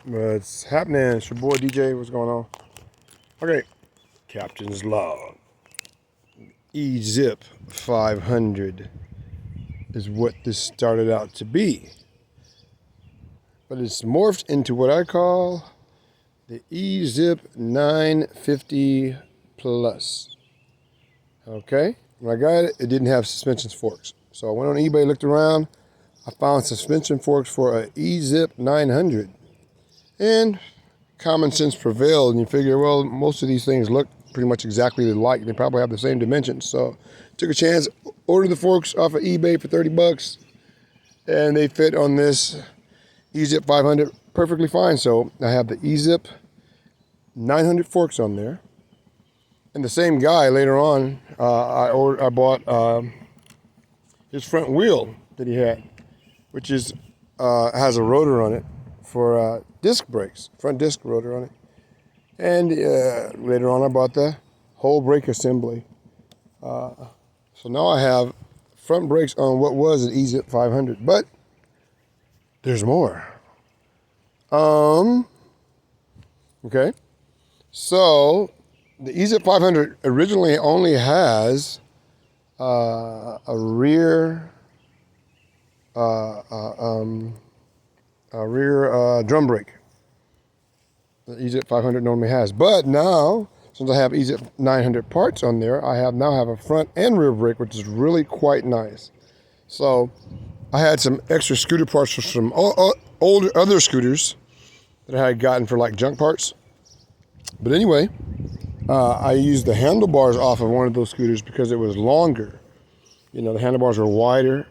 What's happening? It's your boy DJ. What's going on? Okay. Captain's log. Ezip 500 is what this started out to be. But it's morphed into what I call the Ezip 950 Plus. Okay? When I got it, it didn't have suspension forks. So I went on eBay, looked around. I found suspension forks for a Ezip 900. And common sense prevailed, and you figure, well, most of these things look pretty much exactly alike. They probably have the same dimensions. So took a chance, ordered the forks off of eBay for 30 bucks, and they fit on this Ezip 500 perfectly fine. So I have the Ezip 900 forks on there. And the same guy later on, I bought his front wheel that he had, which is has a rotor on it for disc brakes, front disc rotor on it. And later on I bought the whole brake assembly. So now I have front brakes on what was an Ezip 500, but there's more. Okay. So the Ezip 500 originally only has a rear drum brake. The Ezip 500 normally has, but now since I have Ezip 900 parts on there, I now have a front and rear brake, which is really quite nice. So I had some extra scooter parts for some older other scooters that I had gotten for like junk parts. But anyway, I used the handlebars off of one of those scooters because it was longer. You know, the handlebars were wider,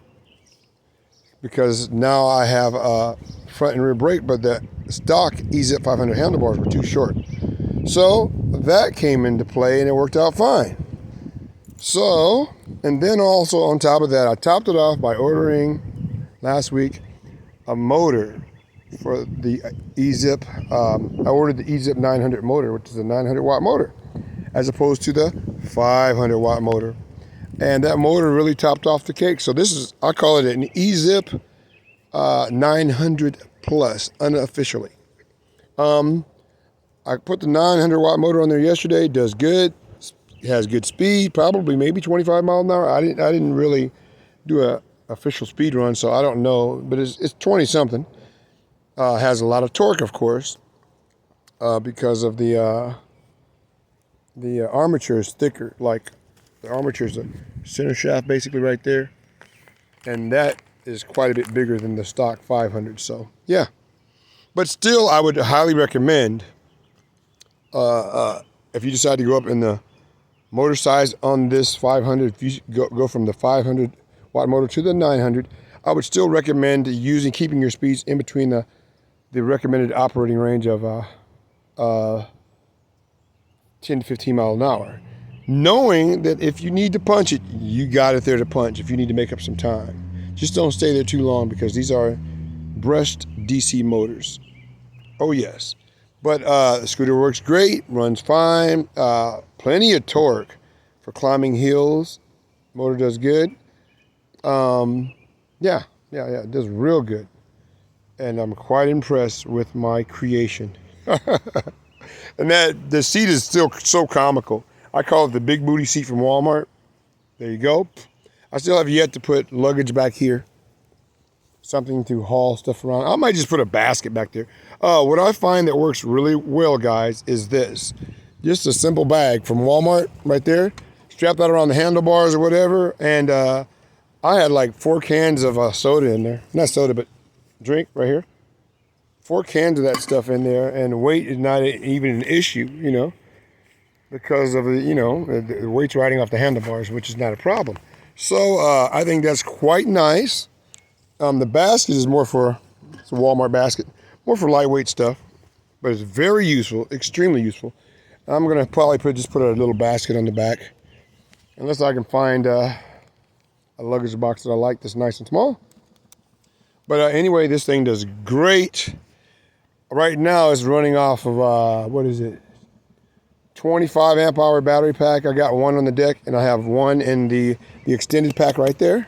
because now I have a front and rear brake, but the stock Ezip 500 handlebars were too short. So that came into play and it worked out fine. So, and then also on top of that, I topped it off by ordering last week a motor for the Ezip. I ordered the Ezip 900 motor, which is a 900 watt motor, as opposed to the 500 watt motor. And that motor really topped off the cake. So this is, I call it an Ezip 900 Plus, unofficially. I put the 900 watt motor on there yesterday. Does good. It has good speed, probably maybe 25 miles an hour. I didn't really do a official speed run, so I don't know. But it's 20 something. Has a lot of torque, of course, because of the armature is thicker. Like the armature is the center shaft basically right there, and that is quite a bit bigger than the stock 500. So yeah, but still, I would highly recommend if you decide to go up in the motor size on this 500. If you go from the 500 watt motor to the 900, I would still recommend keeping your speeds in between the recommended operating range of 10 to 15 miles an hour. Knowing that if you need to punch it, you got it there to punch if you need to make up some time. Just don't stay there too long, because these are brushed DC motors. Oh yes. But the scooter works great, runs fine, plenty of torque for climbing hills. Motor does good. Yeah, it does real good. And I'm quite impressed with my creation. And that the seat is still so comical. I call it the big booty seat from Walmart. There you go. I still have yet to put luggage back here. Something to haul stuff around. I might just put a basket back there. What I find that works really well, guys, is this. Just a simple bag from Walmart right there. Strap that around the handlebars or whatever. And I had like 4 cans of soda in there. Not soda, but drink right here. 4 cans of that stuff in there. And weight is not even an issue, you know, because of the weight's riding off the handlebars, which is not a problem. So I think that's quite nice. The basket is it's a Walmart basket, more for lightweight stuff, but it's very useful, extremely useful. I'm gonna probably just put a little basket on the back, unless I can find a luggage box that I like that's nice and small. But anyway, this thing does great. Right now it's running off of, 25 amp hour battery pack. I got one on the deck, and I have one in the extended pack right there.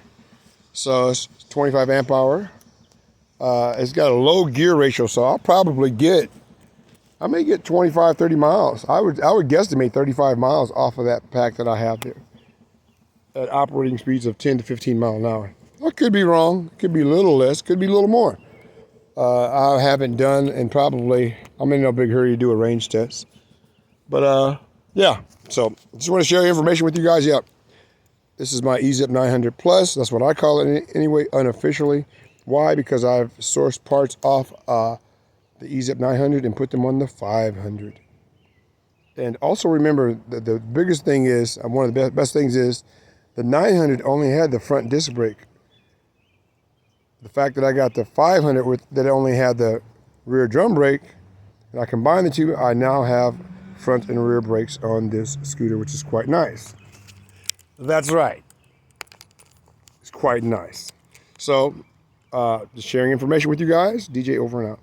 So it's 25 amp hour. It's got a low gear ratio, so I may get 25, 30 miles. I would guesstimate 35 miles off of that pack that I have there at operating speeds of 10 to 15 miles an hour. I could be wrong. It could be a little less. Could be a little more. I haven't done, and probably I'm in no big hurry to do a range test. But yeah, so I just want to share information with you guys. Yep, this is my Ezip 900 Plus. That's what I call it anyway, unofficially. Why? Because I've sourced parts off the Ezip 900 and put them on the 500. And also remember that the biggest thing is, one of the best things is, the 900 only had the front disc brake. The fact that I got the 500 that only had the rear drum brake, and I combine the two, I now have front and rear brakes on this scooter, which is quite nice. That's right. It's quite nice. So, just sharing information with you guys. DJ over and out.